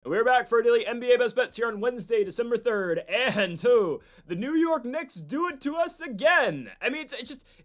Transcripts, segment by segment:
We're back for a daily NBA Best Bets here on Wednesday, December 3rd, and the New York Knicks do it to us again. I mean,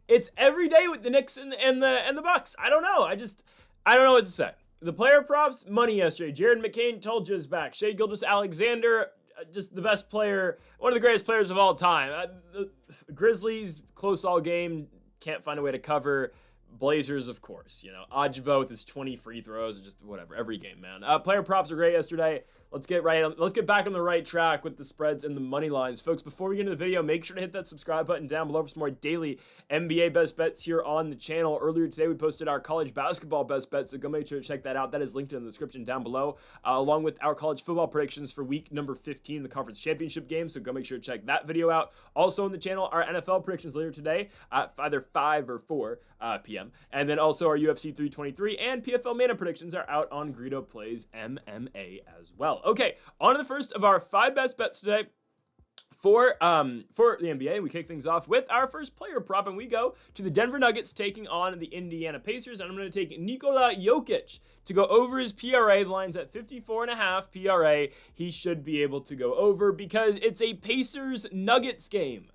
it's every day with the Knicks and the Bucks. I don't know. I don't know what to say. The player props, money yesterday. Jared McCain told you is back. Shai Gilgeous-Alexander, just the best player, one of the greatest players of all time. The Grizzlies, close all game, can't find a way to cover. Blazers, of course, Ajvo with his 20 free throws, just whatever, every game, man. Player props are great yesterday. Let's get back on the right track with the spreads and the money lines. Folks, before we get into the video, make sure to hit that subscribe button down below for some more daily NBA best bets here on the channel. Earlier today, we posted our college basketball best bets, so go make sure to check that out. That is linked in the description down below, along with our college football predictions for week number 15, the conference championship game, so go make sure to check that video out. Also on the channel, our NFL predictions later today at either 5 or 4 p.m. And then also our UFC 323 and PFL Mana predictions are out on Greedo Plays MMA as well. Okay, on to the first of our 5 best bets today. For the NBA, we kick things off with our first player prop, and we go to the Denver Nuggets taking on the Indiana Pacers, and I'm going to take Nikola Jokic to go over his PRA. The line's at 54.5 PRA. He should be able to go over because it's a Pacers-Nuggets game.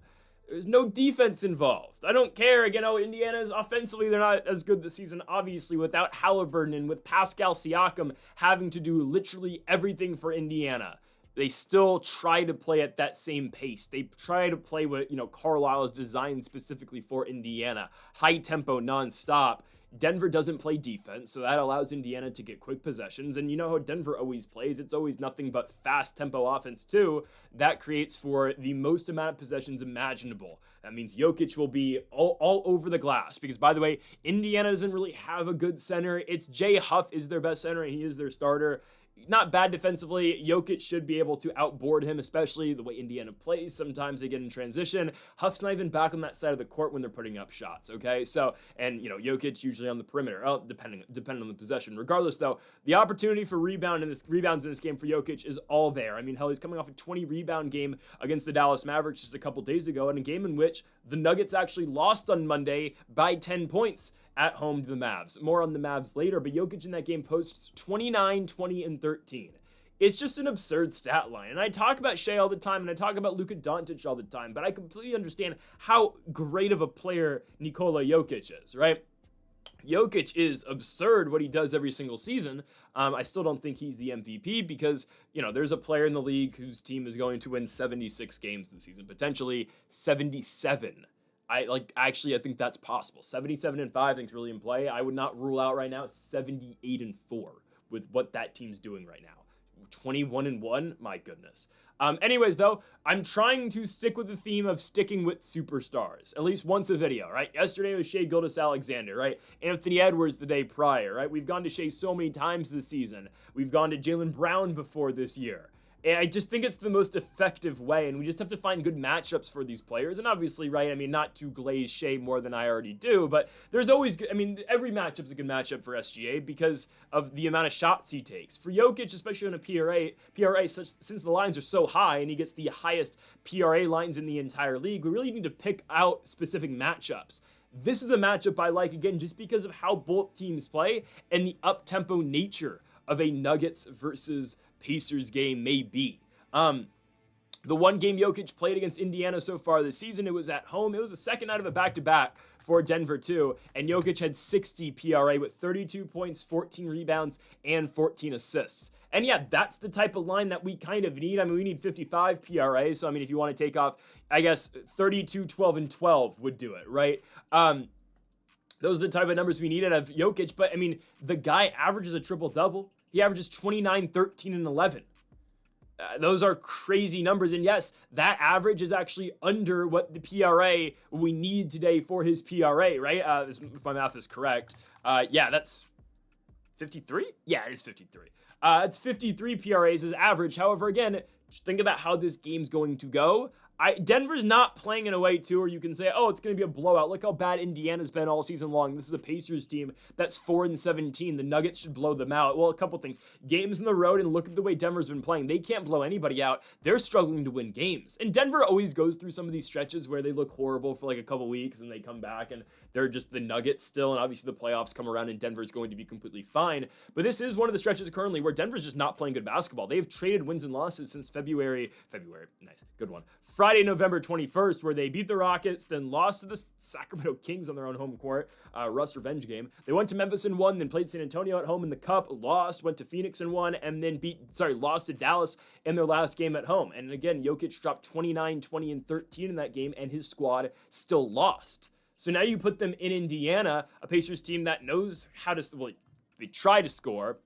There's no defense involved. I don't care. Again, Indiana's offensively, they're not as good this season, obviously, without Halliburton and with Pascal Siakam having to do literally everything for Indiana. They still try to play at that same pace. They try to play what, Carlisle is designed specifically for Indiana. High tempo, nonstop. Denver doesn't play defense, so that allows Indiana to get quick possessions. And you know how Denver always plays. It's always nothing but fast tempo offense, too. That creates for the most amount of possessions imaginable. That means Jokic will be all over the glass. Because, by the way, Indiana doesn't really have a good center. It's Jay Huff is their best center, and he is their starter. Not bad defensively. Jokic should be able to outboard him, especially the way Indiana plays. Sometimes they get in transition. Huff's not even back on that side of the court when they're putting up shots, okay? So, and, Jokic usually on the perimeter, depending on the possession. Regardless, though, the opportunity for rebounds in this game for Jokic is all there. I mean, hell, he's coming off a 20-rebound game against the Dallas Mavericks just a couple days ago, in a game in which the Nuggets actually lost on Monday by 10 points at home to the Mavs. More on the Mavs later, but Jokic in that game posts 29, 20, and 13. It's just an absurd stat line. And I talk about Shai all the time, and I talk about Luka Doncic all the time, but I completely understand how great of a player Nikola Jokic is, right? Jokic is absurd what he does every single season. I still don't think he's the MVP because, there's a player in the league whose team is going to win 76 games this season, potentially 77. I think that's possible. 77-5, I think is really in play. I would not rule out right now 78-4 with what that team's doing right now. 21-1, my goodness. Anyways, though, I'm trying to stick with the theme of sticking with superstars, at least once a video, right? Yesterday was Shai Gilgeous-Alexander, right? Anthony Edwards the day prior, right? We've gone to Shai so many times this season. We've gone to Jaylen Brown before this year. And I just think it's the most effective way, and we just have to find good matchups for these players. And obviously, right, not to glaze Shai more than I already do, but there's always, every matchup's a good matchup for SGA because of the amount of shots he takes. For Jokic, especially on a PRA since the lines are so high and he gets the highest PRA lines in the entire league, we really need to pick out specific matchups. This is a matchup I like, again, just because of how both teams play and the up-tempo nature of a Nuggets versus Pacers game may be. The one game Jokic played against Indiana so far this season, it was at home. It was the second out of a back-to-back for Denver, too. And Jokic had 60 PRA with 32 points, 14 rebounds, and 14 assists. And yeah, that's the type of line that we kind of need. We need 55 PRA. So, if you want to take off, I guess, 32, 12, and 12 would do it, right? Those are the type of numbers we need out of Jokic. But, the guy averages a triple-double. He averages 29, 13, and 11. Those are crazy numbers. And yes, that average is actually under what the PRA we need today for his PRA, right? If my math is correct. Yeah, that's 53? Yeah, it is 53. It's 53 PRAs as average. However, again, just think about how this game's going to go. Denver's not playing in a way, too, where you can say, oh, it's going to be a blowout. Look how bad Indiana's been all season long. This is a Pacers team that's 4-17. The Nuggets should blow them out. Well, a couple things. Games on the road, and look at the way Denver's been playing. They can't blow anybody out. They're struggling to win games. And Denver always goes through some of these stretches where they look horrible for like a couple weeks, and they come back, and they're just the Nuggets still. And obviously the playoffs come around, and Denver's going to be completely fine. But this is one of the stretches currently where Denver's just not playing good basketball. They've traded wins and losses since February, nice, good one. Friday, November 21st, where they beat the Rockets, then lost to the Sacramento Kings on their own home court, Russ revenge game. They went to Memphis and won, then played San Antonio at home in the Cup, lost, went to Phoenix and won, and then lost to Dallas in their last game at home. And again, Jokic dropped 29, 20, and 13 in that game, and his squad still lost. So now you put them in Indiana, a Pacers team that knows how to, well, they try to score.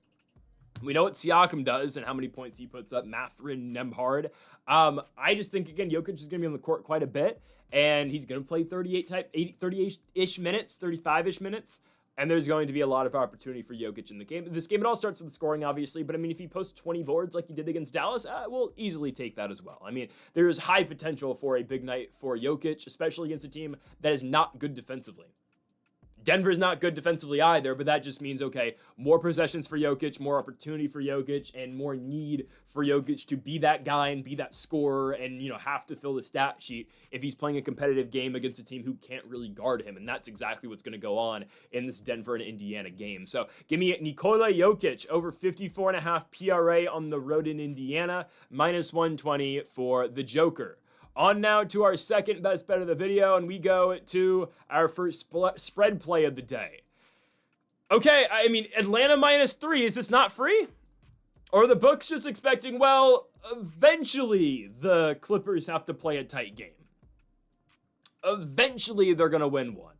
We know what Siakam does and how many points he puts up, Mathurin, Nembhard. I just think, again, Jokic is going to be on the court quite a bit, and he's going to play 30-ish minutes, 35-ish minutes, and there's going to be a lot of opportunity for Jokic in the game. This game, it all starts with the scoring, obviously, but I mean, if he posts 20 boards like he did against Dallas, we'll easily take that as well. I mean, there is high potential for a big night for Jokic, especially against a team that is not good defensively. Denver's not good defensively either, but that just means, okay, more possessions for Jokic, more opportunity for Jokic, and more need for Jokic to be that guy and be that scorer and, have to fill the stat sheet if he's playing a competitive game against a team who can't really guard him. And that's exactly what's going to go on in this Denver and Indiana game. So give me Nikola Jokic over 54.5 PRA on the road in Indiana, minus 120 for the Joker. On now to our second best bet of the video, and we go to our first spread play of the day. Okay, I mean, Atlanta -3, is this not free? Or are the books just expecting, well, eventually the Clippers have to play a tight game. Eventually they're going to win one.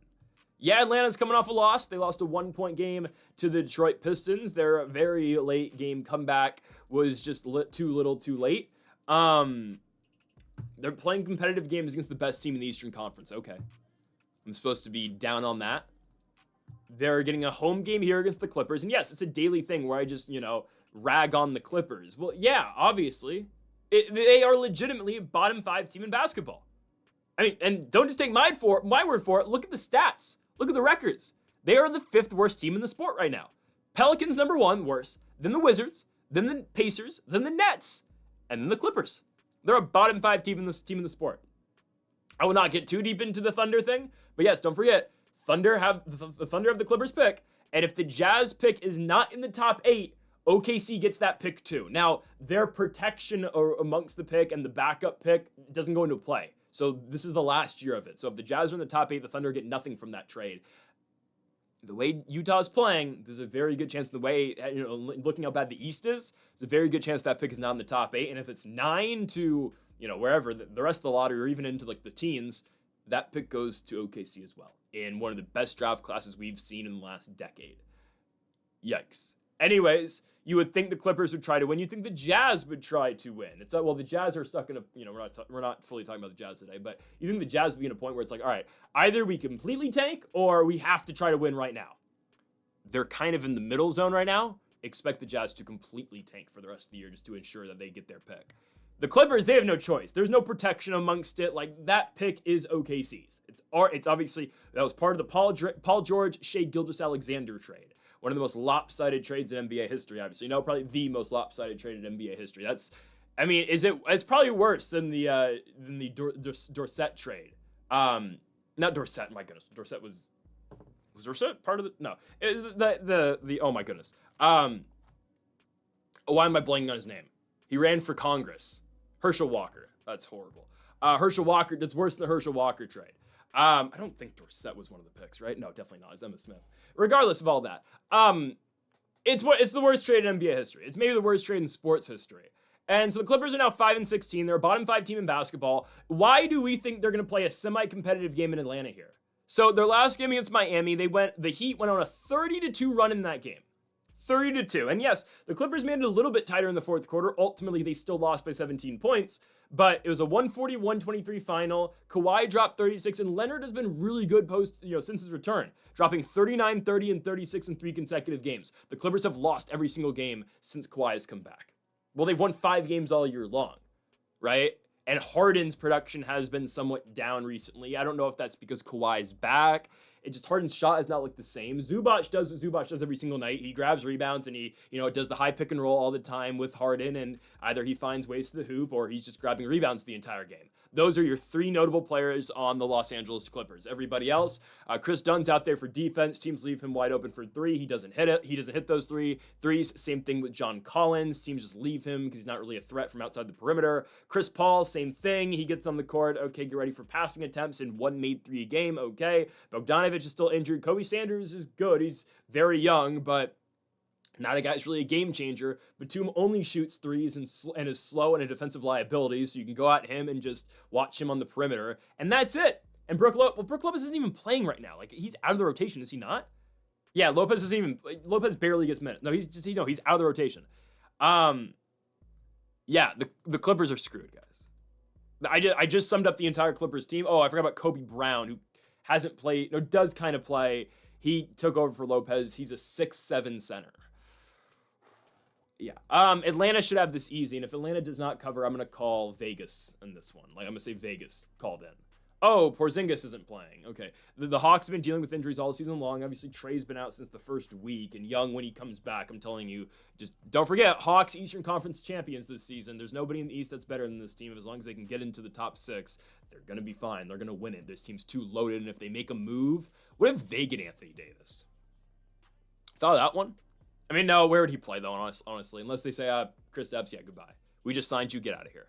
Yeah, Atlanta's coming off a loss. They lost a 1-point game to the Detroit Pistons. Their very late game comeback was just too little too late. They're playing competitive games against the best team in the Eastern Conference. Okay. I'm supposed to be down on that. They're getting a home game here against the Clippers. And yes, it's a daily thing where I just, rag on the Clippers. Well, yeah, obviously. They are legitimately a bottom 5 team in basketball. I mean, and don't just take my word for it. Look at the stats. Look at the records. They are the 5th worst team in the sport right now. Pelicans number 1, worse. Then the Wizards. Then the Pacers. Then the Nets. And then the Clippers. They're a bottom 5 team in the sport. I will not get too deep into the Thunder thing, but yes, don't forget, the Thunder have the Clippers pick, and if the Jazz pick is not in the top 8, OKC gets that pick too. Now, their protection amongst the pick and the backup pick doesn't go into play. So this is the last year of it. So if the Jazz are in the top 8, the Thunder get nothing from that trade. The way Utah's playing, there's a very good chance, the way, looking how bad the East is, there's a very good chance that pick is not in the top 8. And if it's 9 to, wherever, the rest of the lottery, or even into like the teens, that pick goes to OKC as well, in one of the best draft classes we've seen in the last decade. Yikes. Anyways, you would think the Clippers would try to win. You'd think the Jazz would try to win. It's like, well, the Jazz are stuck in a, we're not fully talking about the Jazz today, but you think the Jazz would be in a point where it's like, all right, either we completely tank or we have to try to win right now. They're kind of in the middle zone right now. Expect the Jazz to completely tank for the rest of the year just to ensure that they get their pick. The Clippers, they have no choice. There's no protection amongst it. Like, that pick is OKC's. It's obviously, that was part of the Paul George, Shai Gilgeous-Alexander trade. One of the most lopsided trades in NBA history, obviously. Probably the most lopsided trade in NBA history. It's probably worse than the Dorsett trade. Not Dorsett, my goodness. Dorsett was Dorsett part of the, no. It was the oh my goodness. Why am I blanking on his name? He ran for Congress. Herschel Walker. That's horrible. Herschel Walker, that's worse than the Herschel Walker trade. I don't think Dorsett was one of the picks, right? No, definitely not. It's Emma Smith. Regardless of all that, it's the worst trade in NBA history. It's maybe the worst trade in sports history. And so the Clippers are now 5-16. They're a bottom 5 team in basketball. Why do we think they're going to play a semi-competitive game in Atlanta here? So their last game against Miami, the Heat went on a 30-2 run in that game. 30-2. And yes, the Clippers made it a little bit tighter in the fourth quarter. Ultimately, they still lost by 17 points, but it was a 140-123 final. Kawhi dropped 36, and Leonard has been really good since his return, dropping 39, 30, and 36 in 3 consecutive games. The Clippers have lost every single game since Kawhi has come back. Well, they've won 5 games all year long, right? And Harden's production has been somewhat down recently. I don't know if that's because Kawhi's back. It just Harden's shot has not looked the same. Zubac does what Zubac does every single night. He grabs rebounds and he, does the high pick and roll all the time with Harden, and either he finds ways to the hoop or he's just grabbing rebounds the entire game. Those are your three notable players on the Los Angeles Clippers. Everybody else, Chris Dunn's out there for defense. Teams leave him wide open for three. He doesn't hit it. He doesn't hit those threes. Same thing with John Collins. Teams just leave him because he's not really a threat from outside the perimeter. Chris Paul, same thing. He gets on the court. Okay, get ready for passing attempts and one made three a game. Okay. Bogdanovich is still injured. Kobe Sanders is good. He's very young, but not a guy who's really a game changer. Batum only shoots threes and is slow and a defensive liability, so you can go at him and just watch him on the perimeter, and that's it. And Brook Lopez isn't even playing right now. Like, he's out of the rotation, is he not? Yeah, Lopez barely gets minutes. No, he's out of the rotation. Yeah, the Clippers are screwed, guys. I just summed up the entire Clippers team. Oh, I forgot about Kobe Brown, who hasn't played, or does kind of play. He took over for Lopez. He's a 6'7" center. Yeah. Atlanta should have this easy, and if Atlanta does not cover, I'm going to call Vegas in this one. Like, I'm going to say Vegas called in. Oh, Porzingis isn't playing. Okay. The Hawks have been dealing with injuries all season long. Obviously, Trey's been out since the first week, and Young, when he comes back, I'm telling you, just don't forget, Hawks Eastern Conference champions this season. There's nobody in the East that's better than this team. As long as they can get into the top six, they're going to be fine. They're going to win it. This team's too loaded, and if they make a move, what if they get Anthony Davis? Thought of that one? I mean, no, where would he play, though, honestly? Unless they say, Chris Debs, yeah, goodbye. We just signed you, get out of here.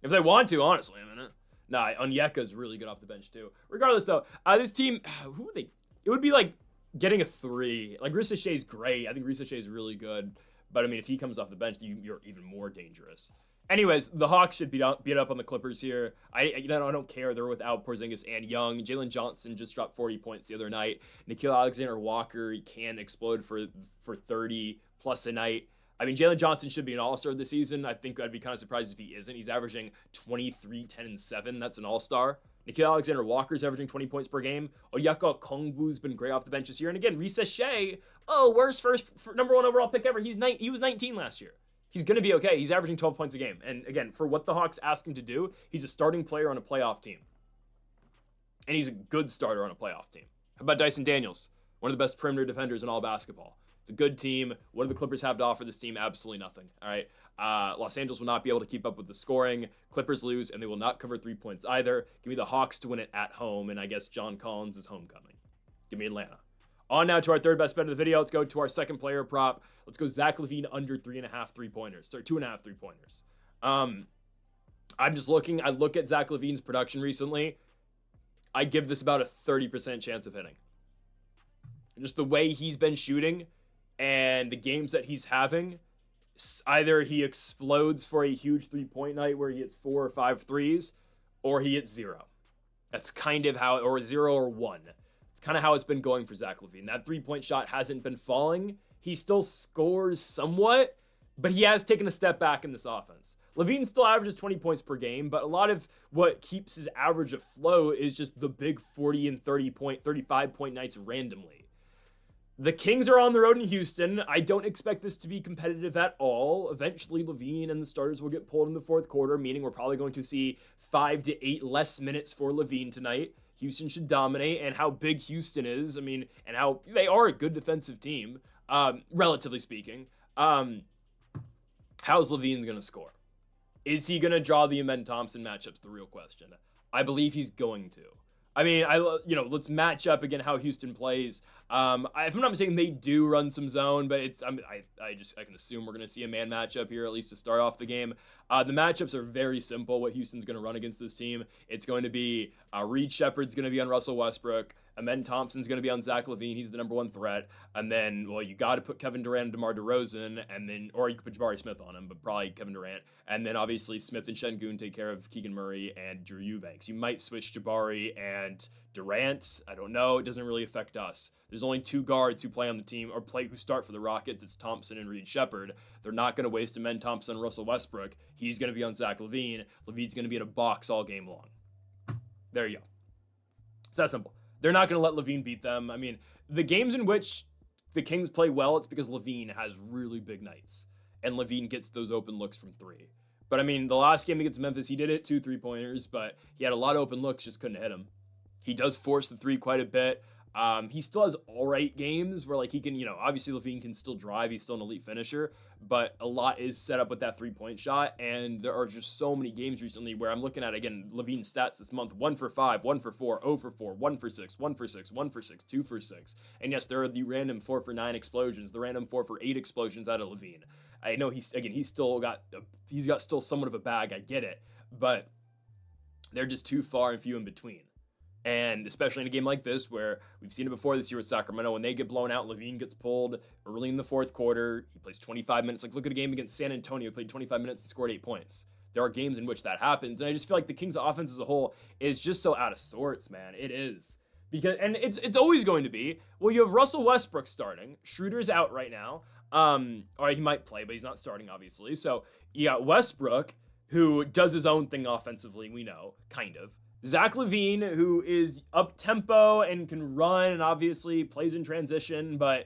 If they want to, honestly, I mean, nah, Onyeka's really good off the bench, too. Regardless, though, this team, who would they? It would be like getting a three. Like, Risa Shea's great. I think Risa Shea's really good. But, I mean, if he comes off the bench, you're even more dangerous. Anyways, the Hawks should beat up on the Clippers here. I don't care. They're without Porzingis and Young. Jalen Johnson just dropped 40 points the other night. Nickeil Alexander-Walker, he can explode for 30 plus a night. I mean, Jalen Johnson should be an all-star this season. I think I'd be kind of surprised if he isn't. He's averaging 23, 10, and 7. That's an all-star. Nickeil Alexander-Walker's averaging 20 points per game. Onyeka Okongwu's been great off the bench this year. And again, Risa Shea, worst number one overall pick ever. He was 19 last year. He's going to be okay. He's averaging 12 points a game. And again, for what the Hawks ask him to do, he's a starting player on a playoff team. And he's a good starter on a playoff team. How about Dyson Daniels? One of the best perimeter defenders in all basketball. It's a good team. What do the Clippers have to offer this team? Absolutely nothing. All right. Los Angeles will not be able to keep up with the scoring. Clippers lose, and they will not cover 3 points either. Give me the Hawks to win it at home, and I guess John Collins is homecoming. Give me Atlanta. On now to our third best bet of the video. Let's go to our second player prop. Let's go Zach LaVine under 3.5 3-pointers. Sorry, 2.5 3-pointers. I'm just looking. I look at Zach LaVine's production recently. I give this about a 30% chance of hitting. Just the way he's been shooting and the games that he's having, either he explodes for a huge 3-point night where he hits 4 or 5 threes, or he hits 0. That's kind of how, or 0 or 1. It's kind of how it's been going for Zach LaVine. That 3-point shot hasn't been falling. He still scores somewhat, but he has taken a step back in this offense. LaVine still averages 20 points per game, but a lot of what keeps his average afloat is just the big 40 and 35-point nights randomly. The Kings are on the road in Houston. I don't expect this to be competitive at all. Eventually, LaVine and the starters will get pulled in the fourth quarter, meaning we're probably going to see 5 to 8 less minutes for LaVine tonight. Houston should dominate, and how big Houston is, I mean, and how they are a good defensive team, relatively speaking. How's LaVine going to score? Is he going to draw the Amen Thompson matchups? The real question. I believe he's going to. I mean, let's match up again how Houston plays. If I'm not mistaken, they do run some zone, but I can assume we're going to see a man matchup here, at least to start off the game. The matchups are very simple. What Houston's going to run against this team, it's going to be Reed Shepard's going to be on Russell Westbrook. Amen Thompson's going to be on Zach LaVine. He's the number one threat. And then, you got to put Kevin Durant and DeMar DeRozan, and then, or you could put Jabari Smith on him, but probably Kevin Durant. And then, obviously, Smith and Şengün take care of Keegan Murray and Drew Eubanks. You might switch Jabari and Durant. I don't know. It doesn't really affect us. There's only 2 guards who play on the team, or who start for the Rockets. It's Thompson and Reed Shepard. They're not going to waste Amen Thompson and Russell Westbrook. He's going to be on Zach LaVine. LaVine's going to be in a box all game long. There you go. It's that simple. They're not going to let LaVine beat them. I mean, the games in which the Kings play well, it's because LaVine has really big nights. And LaVine gets those open looks from 3. But I mean, the last game against Memphis, he did hit 2 3-pointers, but he had a lot of open looks, just couldn't hit them. He does force the three quite a bit. He still has all right games where like he can, obviously LaVine can still drive. He's still an elite finisher, but a lot is set up with that 3-point shot. And there are just so many games recently where I'm looking at, again, LaVine's stats this month: 1 for 5, 1 for 4, 0 for 4, 1 for 6, 1 for 6, 1 for 6, 2 for 6. And yes, there are the random 4 for 9 explosions, the random 4 for 8 explosions out of LaVine. I know he's still got still somewhat of a bag. I get it, but they're just too far and few in between. And especially in a game like this, where we've seen it before this year with Sacramento, when they get blown out, LaVine gets pulled early in the fourth quarter. He plays 25 minutes. Like, look at a game against San Antonio. He played 25 minutes and scored 8 points. There are games in which that happens. And I just feel like the Kings' offense as a whole is just so out of sorts, man. It is. And it's always going to be. Well, you have Russell Westbrook starting. Schroeder's out right now. Or he might play, but he's not starting, obviously. So you got Westbrook, who does his own thing offensively, we know, kind of. Zach LaVine, who is up-tempo and can run and obviously plays in transition, but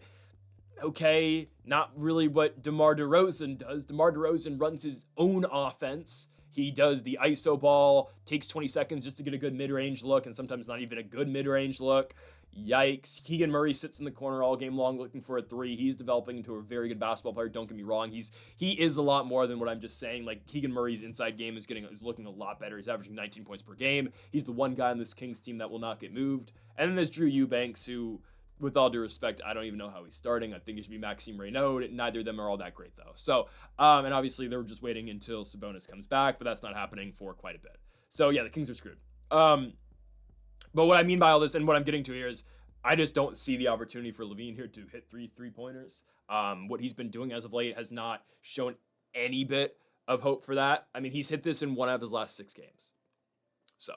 okay, not really what DeMar DeRozan does. DeMar DeRozan runs his own offense. He does the ISO ball, takes 20 seconds just to get a good mid-range look, and sometimes not even a good mid-range look. Yikes. Keegan Murray sits in the corner all game long looking for a three. He's developing into a very good basketball player. Don't get me wrong. He is a lot more than what I'm just saying. Like, Keegan Murray's inside game is looking a lot better. He's averaging 19 points per game. He's the one guy on this Kings team that will not get moved. And then there's Drew Eubanks, who, with all due respect, I don't even know how he's starting. I think it should be Maxime Reynaud. Neither of them are all that great, though. So, and obviously they're just waiting until Sabonis comes back, but that's not happening for quite a bit. So, yeah, the Kings are screwed. But what I mean by all this, and what I'm getting to here, is I just don't see the opportunity for LaVine here to hit three-pointers. What he's been doing as of late has not shown any bit of hope for that. I mean, he's hit this in 1 out of his last 6 games. So,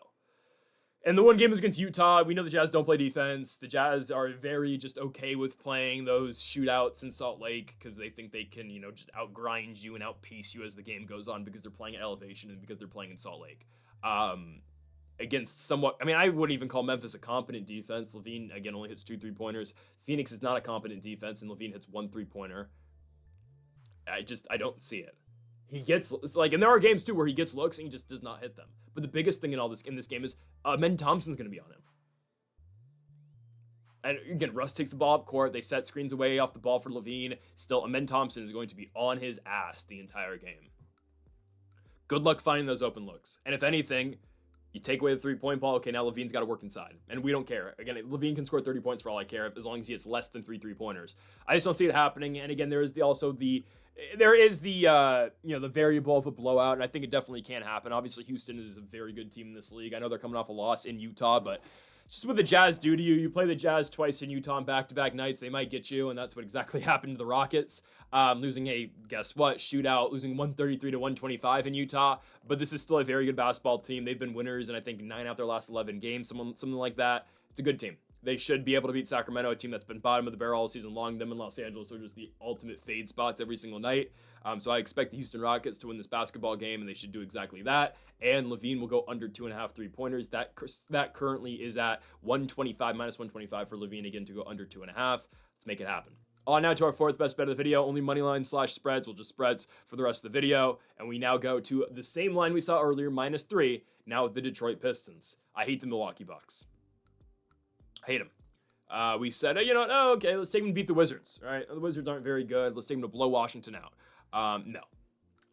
and the one game was against Utah. We know the Jazz don't play defense. The Jazz are very just okay with playing those shootouts in Salt Lake because they think they can, just outgrind you and outpace you as the game goes on because they're playing at elevation and because they're playing in Salt Lake. Against somewhat, I wouldn't even call Memphis a competent defense. LaVine, again, only hits 2 3-pointers. Phoenix is not a competent defense, and LaVine hits 1 3-pointer. I don't see it. And there are games too where he gets looks and he just does not hit them. But the biggest thing in this game is Men Thompson's going to be on him. And again, Russ takes the ball up court. They set screens away off the ball for LaVine. Still, Men Thompson is going to be on his ass the entire game. Good luck finding those open looks. And if anything, you take away the 3-point ball, okay, now LaVine's got to work inside. And we don't care. Again, LaVine can score 30 points for all I care, as long as he hits less than 3 3-pointers. I just don't see it happening. And again, there is the variable of a blowout, and I think it definitely can happen. Obviously, Houston is a very good team in this league. I know they're coming off a loss in Utah, but just what the Jazz do to you. You play the Jazz twice in Utah on back-to-back nights, they might get you, and that's what exactly happened to the Rockets. Losing shootout, losing 133 to 125 in Utah. But this is still a very good basketball team. They've been winners in, I think, 9 out their last 11 games, something like that. It's a good team. They should be able to beat Sacramento, a team that's been bottom of the barrel all season long. Them in Los Angeles are just the ultimate fade spots every single night. So I expect the Houston Rockets to win this basketball game, and they should do exactly that. And LaVine will go under 2.5 3-pointers. That currently is at 125, minus 125 for LaVine, again, to go under 2.5. Let's make it happen. On now to our 4th best bet of the video. Only money line / spreads. We'll just spreads for the rest of the video. And we now go to the same line we saw earlier, -3, now with the Detroit Pistons. I hate the Milwaukee Bucks. Hate them. We said, okay, let's take them to beat the Wizards. All right, the Wizards aren't very good. Let's take them to blow Washington out. No,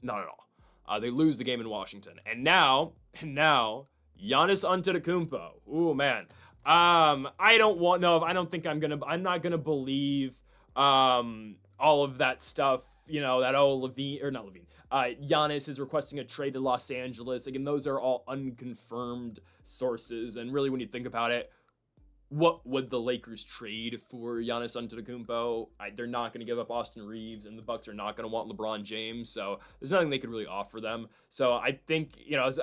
not at all. They lose the game in Washington, and now, Giannis Antetokounmpo. Ooh, man. I'm not gonna believe all of that stuff. Giannis is requesting a trade to Los Angeles. Again, those are all unconfirmed sources, and really, when you think about it, what would the Lakers trade for Giannis Antetokounmpo? They're not going to give up Austin Reeves, and the Bucks are not going to want LeBron James, so there's nothing they could really offer them. So I think,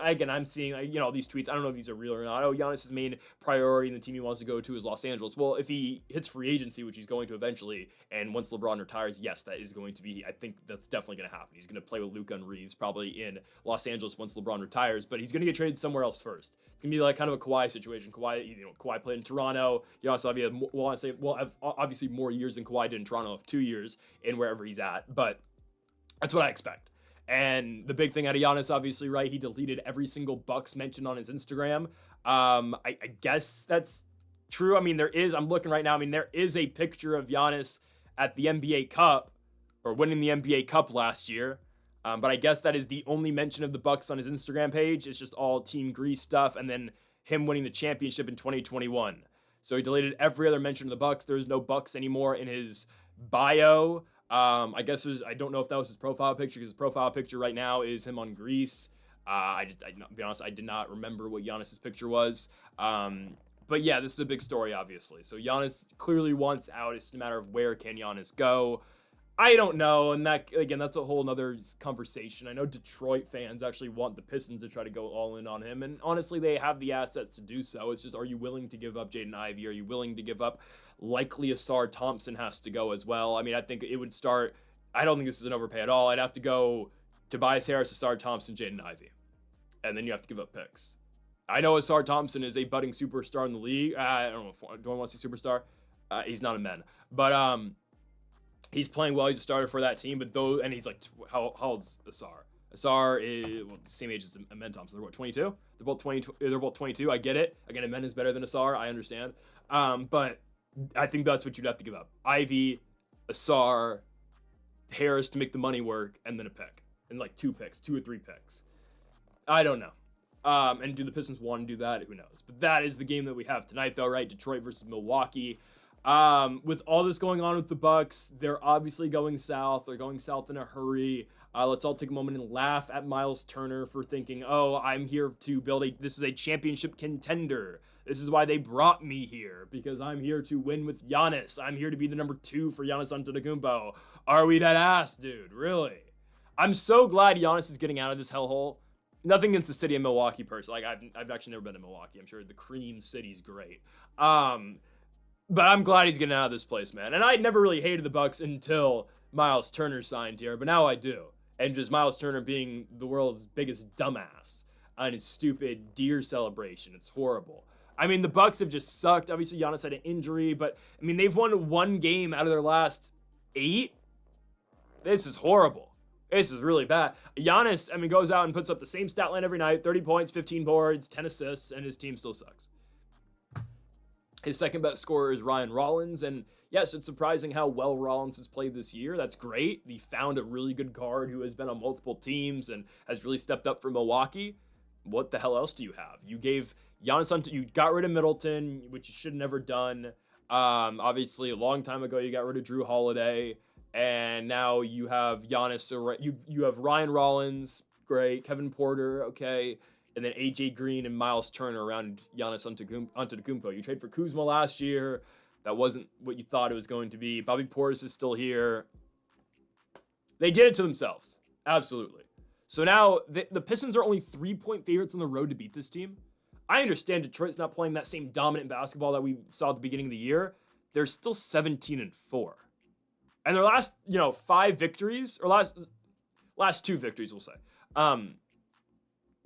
again, I'm seeing, all these tweets. I don't know if these are real or not. Oh, Giannis' main priority and the team he wants to go to is Los Angeles. Well, if he hits free agency, which he's going to eventually, and once LeBron retires, yes, that is going to be, I think that's definitely going to happen. He's going to play with Luka and Reeves probably in Los Angeles once LeBron retires, but he's going to get traded somewhere else first. It's going to be like kind of a Kawhi situation. Kawhi played in Toronto. Will have obviously more years than Kawhi did in Toronto, of 2 years in wherever he's at, but that's what I expect. And the big thing out of Giannis, obviously, right? He deleted every single Bucks mention on his Instagram. I guess that's true. I mean, I'm looking right now. I mean, there is a picture of Giannis at the NBA Cup or winning the NBA Cup last year. But I guess that is the only mention of the Bucks on his Instagram page. It's just all Team Greece stuff, and then him winning the championship in 2021. So he deleted every other mention of the Bucks. There's no Bucks anymore in his bio. I guess I don't know if that was his profile picture, because his profile picture right now is him on Greece. To be honest, I did not remember what Giannis's picture was. But yeah, this is a big story, obviously. So Giannis clearly wants out. It's just a matter of where can Giannis go. I don't know, and that, again, that's a whole nother conversation. I know Detroit fans actually want the Pistons to try to go all in on him, and honestly, they have the assets to do so. It's just, are you willing to give up Jaden Ivey? Are you willing to give up, likely Asar Thompson has to go as well? I mean, I think it would start, I don't think this is an overpay at all. I'd have to go Tobias Harris, Asar Thompson, Jaden Ivey, and then you have to give up picks. I know Asar Thompson is a budding superstar in the league. I don't know, do I want to say superstar? He's not a man, but he's playing well. He's a starter for that team, but and he's like, how old's Asar? Asar is same age as Amen Thompson. They're what, 22? They're both 22. They're both 22. I get it. Again, Amen is better than Asar. I understand. But I think that's what you'd have to give up: Ivy, Asar, Harris to make the money work, and then a pick, and like 2 or 3 picks. I don't know. And do the Pistons want to do that? Who knows? But that is the game that we have tonight, though, right? Detroit versus Milwaukee. With all this going on with the Bucks, they're obviously going south. They're going south in a hurry. Let's all take a moment and laugh at Miles Turner for thinking, oh, I'm here to this is a championship contender. This is why they brought me here, because I'm here to win with Giannis. I'm here to be the number 2 for Giannis Antetokounmpo. Are we that ass, dude? Really? I'm so glad Giannis is getting out of this hellhole. Nothing against the city of Milwaukee, personally. Like, I've actually never been to Milwaukee. I'm sure the Cream City's great. But I'm glad he's getting out of this place, man. And I never really hated the Bucks until Miles Turner signed here, but now I do. And just Miles Turner being the world's biggest dumbass on his stupid deer celebration. It's horrible. I mean, the Bucks have just sucked. Obviously, Giannis had an injury, but I mean, they've won 1 game out of their last 8. This is horrible. This is really bad. Giannis, I mean, goes out and puts up the same stat line every night: 30 points, 15 boards, 10 assists, and his team still sucks. His second best scorer is Ryan Rollins, and yes, it's surprising how well Rollins has played this year. That's great. He found a really good guard who has been on multiple teams and has really stepped up for Milwaukee. What the hell else do you have? You gave Giannis, you got rid of Middleton, which you should have never done. Obviously, a long time ago, you got rid of Drew Holiday, and now you have Giannis. You have Ryan Rollins, great. Kevin Porter, okay. And then AJ Green and Miles Turner around Giannis Antetokounmpo. You trade for Kuzma last year. That wasn't what you thought it was going to be. Bobby Portis is still here. They did it to themselves. Absolutely. So now the Pistons are only 3-point favorites on the road to beat this team. I understand Detroit's not playing that same dominant basketball that we saw at the beginning of the year. They're still 17-4. And their last, 5 victories, or last 2 victories, we'll say.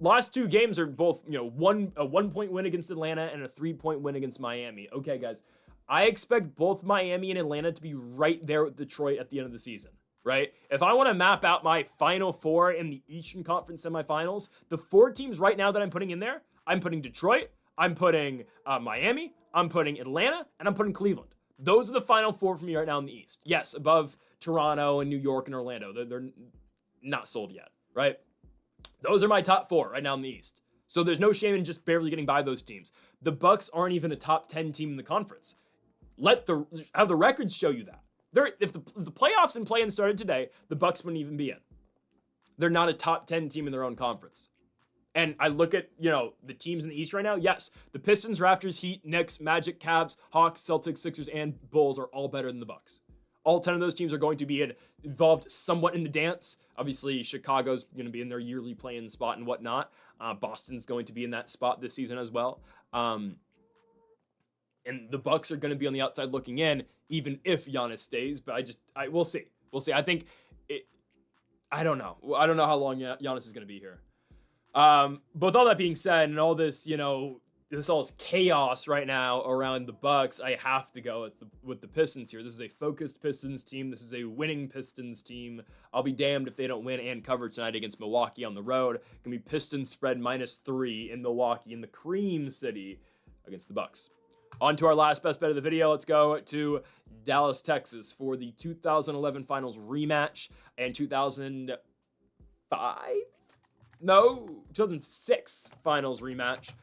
Last 2 games are both, a 1-point win against Atlanta and a 3-point win against Miami. Okay, guys, I expect both Miami and Atlanta to be right there with Detroit at the end of the season, right? If I want to map out my final 4 in the Eastern Conference semifinals, the 4 teams right now that I'm putting in there, I'm putting Detroit, I'm putting Miami, I'm putting Atlanta, and I'm putting Cleveland. Those are the final 4 for me right now in the East. Yes, above Toronto and New York and Orlando. They're not sold yet, right? Those are my top 4 right now in the East. So there's no shame in just barely getting by those teams. The Bucks aren't even a top 10 team in the conference. Have the records show you that. If the playoffs and play-in started today, the Bucks wouldn't even be in. They're not a top 10 team in their own conference. And I look at, the teams in the East right now. Yes, the Pistons, Raptors, Heat, Knicks, Magic, Cavs, Hawks, Celtics, Sixers, and Bulls are all better than the Bucks. All 10 of those teams are going to be involved somewhat in the dance. Obviously, Chicago's going to be in their yearly play-in spot and whatnot. Boston's going to be in that spot this season as well. And the Bucks are going to be on the outside looking in, even if Giannis stays. But we'll see. We'll see. I think I don't know. I don't know how long Giannis is going to be here. But with all that being said, and all this, this all is chaos right now around the Bucks, I have to go with the Pistons here. This is a focused Pistons team. This is a winning Pistons team. I'll be damned if they don't win and cover tonight against Milwaukee on the road. It's gonna be Pistons spread -3 in Milwaukee in the Cream City against the Bucks. On to our last best bet of the video. Let's go to Dallas, Texas for the 2011 Finals rematch and 2006 Finals rematch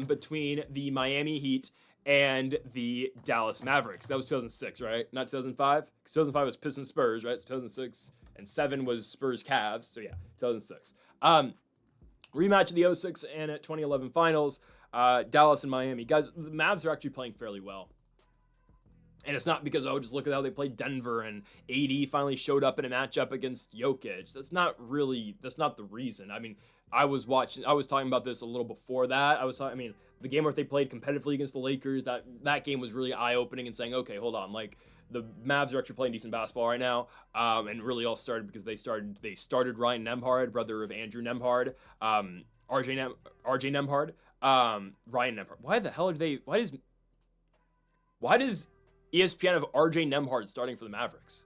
between the Miami Heat and the Dallas Mavericks. That was 2006, right? Not 2005? 2005 was Pistons Spurs, right? So 2006 and 7 was Spurs Cavs. So yeah, 2006. Rematch of the 06 and 2011 Finals. Dallas and Miami. Guys, the Mavs are actually playing fairly well. And it's not because, just look at how they played Denver and AD finally showed up in a matchup against Jokic. That's not the reason. I mean, I was talking about this a little before that. The game where they played competitively against the Lakers, that game was really eye-opening and saying, okay, hold on, like, the Mavs are actually playing decent basketball right now, and really all started because they started Ryan Nembhard, brother of Andrew Nembhard, RJ Nembhard, Ryan Nembhard. Why does ESPN have RJ Nembhard starting for the Mavericks?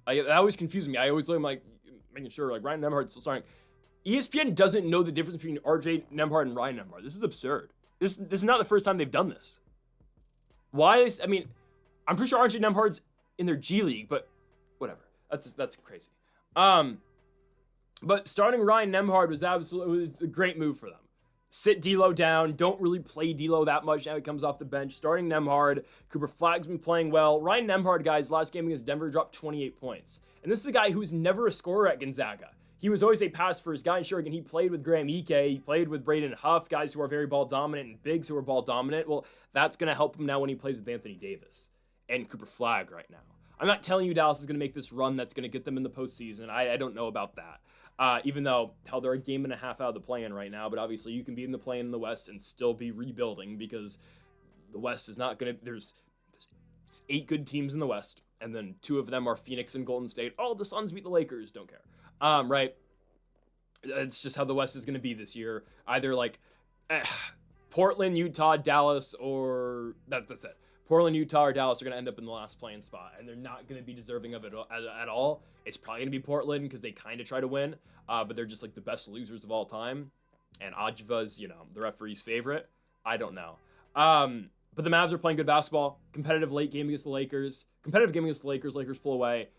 That always confuses me. I always look, like, making sure, like, Ryan Nembhard's still starting. ESPN doesn't know the difference between RJ Nembhard and Ryan Nembhard. This is absurd. This is not the first time they've done this. I'm pretty sure RJ Nembhard's in their G League, but whatever. That's crazy. But starting Ryan Nembhard was a great move for them. Sit D'Lo down. Don't really play D'Lo that much now he comes off the bench. Starting Nembhard. Cooper Flagg's been playing well. Ryan Nembhard, guys, last game against Denver dropped 28 points. And this is a guy who was never a scorer at Gonzaga. He was always a pass first guy. Sure, again, he played with Graham Ike. He played with Braden Huff, guys who are very ball dominant, and bigs who are ball dominant. Well, that's going to help him now when he plays with Anthony Davis and Cooper Flagg right now. I'm not telling you Dallas is going to make this run that's going to get them in the postseason. I don't know about that. Even though, hell, they're a game and a half out of the play-in right now, but obviously you can be in the play-in in the West and still be rebuilding because the West is not going to... There's 8 good teams in the West, and then 2 of them are Phoenix and Golden State. Oh, the Suns beat the Lakers. Don't care. Right? It's just how the West is going to be this year. Either like Portland, Utah, Dallas, or... That's it. Portland, Utah, or Dallas are going to end up in the last play-in spot, and they're not going to be deserving of it at all. It's probably going to be Portland because they kind of try to win, but they're just like the best losers of all time. And Ajva's, the referee's favorite. I don't know. But the Mavs are playing good basketball. Competitive late game against the Lakers. Lakers pull away.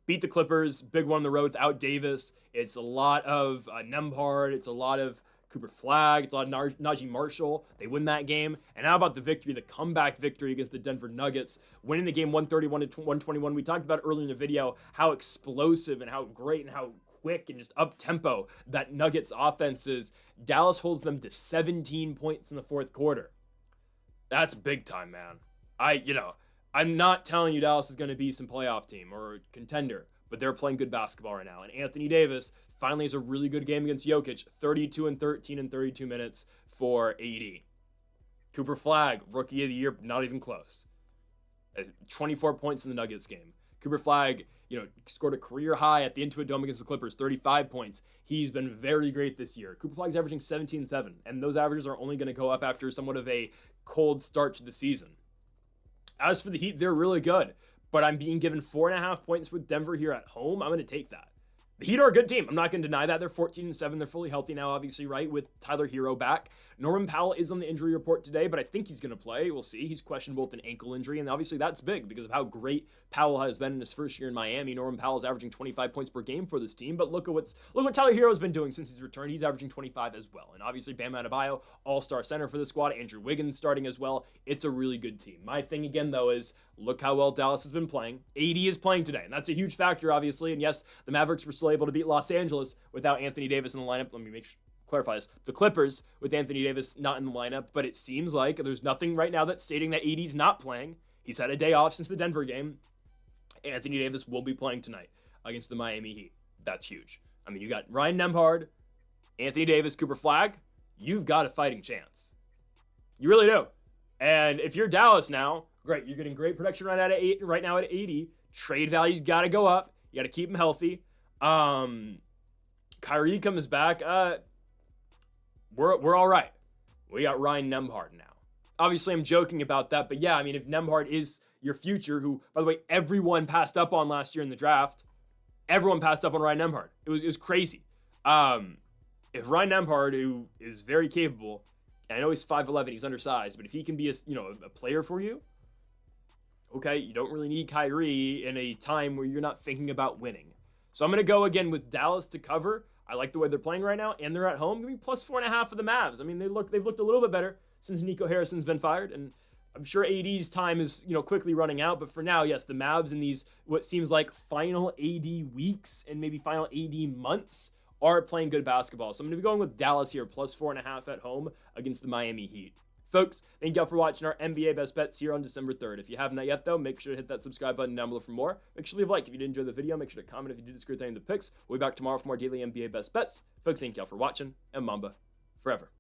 Beat the Clippers. Big one on the road without Davis. It's a lot of Nembhard. It's a lot of Cooper Flagg. It's a lot of Najee Marshall. They win that game. And how about the victory, the comeback victory against the Denver Nuggets, winning the game 131-121. We talked about earlier in the video how explosive and how great and how quick and just up-tempo that Nuggets offense is. Dallas holds them to 17 points in the fourth quarter. That's big time, man. I'm not telling you Dallas is going to be some playoff team or contender, but they're playing good basketball right now. And Anthony Davis finally has a really good game against Jokic, 32 and 13 in 32 minutes for AD. Cooper Flagg, rookie of the year, not even close. 24 points in the Nuggets game. Cooper Flagg, scored a career high at the Intuit Dome against the Clippers, 35 points. He's been very great this year. Cooper Flagg's averaging 17-7, and those averages are only going to go up after somewhat of a cold start to the season. As for the Heat, they're really good, but I'm being given 4.5 points with Denver here at home. I'm going to take that. The Heat are a good team. I'm not going to deny that. They're 14-7. They're fully healthy now, obviously, right, with Tyler Hero back. Norman Powell is on the injury report today, but I think he's going to play. We'll see. He's questionable with an ankle injury, and obviously that's big because of how great Powell has been in his first year in Miami. Norman Powell is averaging 25 points per game for this team, but look what Tyler Hero's been doing since he's returned. He's averaging 25 as well, and obviously Bam Adebayo, all-star center for the squad. Andrew Wiggins starting as well. It's a really good team. My thing again, though, is look how well Dallas has been playing. AD is playing today, and that's a huge factor, obviously, and yes, the Mavericks were still able to beat Los Angeles without Anthony Davis in the lineup. Let me clarify this. The Clippers with Anthony Davis not in the lineup, but it seems like there's nothing right now that's stating that AD's not playing. He's had a day off since the Denver game. Anthony Davis will be playing tonight against the Miami Heat. That's huge. I mean, you got Ryan Nembhard, Anthony Davis, Cooper Flagg. You've got a fighting chance. You really do. And if you're Dallas now, great. You're getting great production right now at 80. Trade value's got to go up. You got to keep him healthy. Kyrie comes back. We're all right. We got Ryan Nembhard now. Obviously, I'm joking about that, but yeah, I mean, if Nembhard is your future, who, by the way, everyone passed up on last year in the draft, everyone passed up on Ryan Nembhard. It was crazy. If Ryan Nembhard, who is very capable, and I know he's 5'11", he's undersized, but if he can be a player for you, okay, you don't really need Kyrie in a time where you're not thinking about winning. So I'm gonna go again with Dallas to cover. I like the way they're playing right now, and they're at home. Give me plus 4.5 for the Mavs. I mean, they've looked a little bit better since Nico Harrison's been fired, and I'm sure AD's time is quickly running out. But for now, yes, the Mavs in these what seems like final AD weeks and maybe final AD months are playing good basketball. So I'm going to be going with Dallas here, plus 4.5 at home against the Miami Heat. Folks, thank y'all for watching our NBA Best Bets here on December 3rd. If you haven't yet, though, make sure to hit that subscribe button down below for more. Make sure to leave a like if you did enjoy the video. Make sure to comment if you did disagree with any of the picks. We'll be back tomorrow for more daily NBA Best Bets. Folks, thank y'all for watching, and Mamba forever.